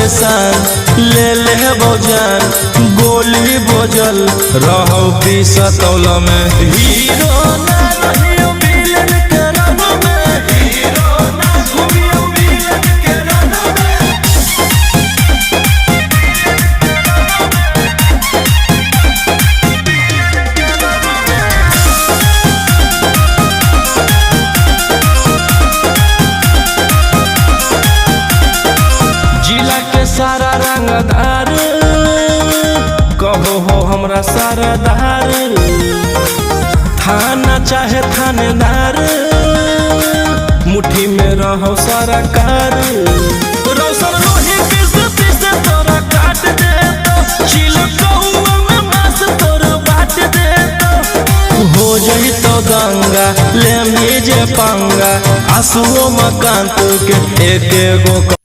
परेशान ले ले बजान गोली बजल रहो की सतौल में हीरो ना रहियो विलन के रंग में हीरो ना घूमियो विलन के रंग में जिला के सारा रंगदार कहो हो हमरा सरदार थाना चाहे थानेदार मुट्ठी में रहो सरकार रौशन रोही पीस तोरा काट दे तो चिलकौआ में मांस तोरा बाट दे तो हो जही तो गंगा ले जे पंगा आंसुओं में कांत के एक एगो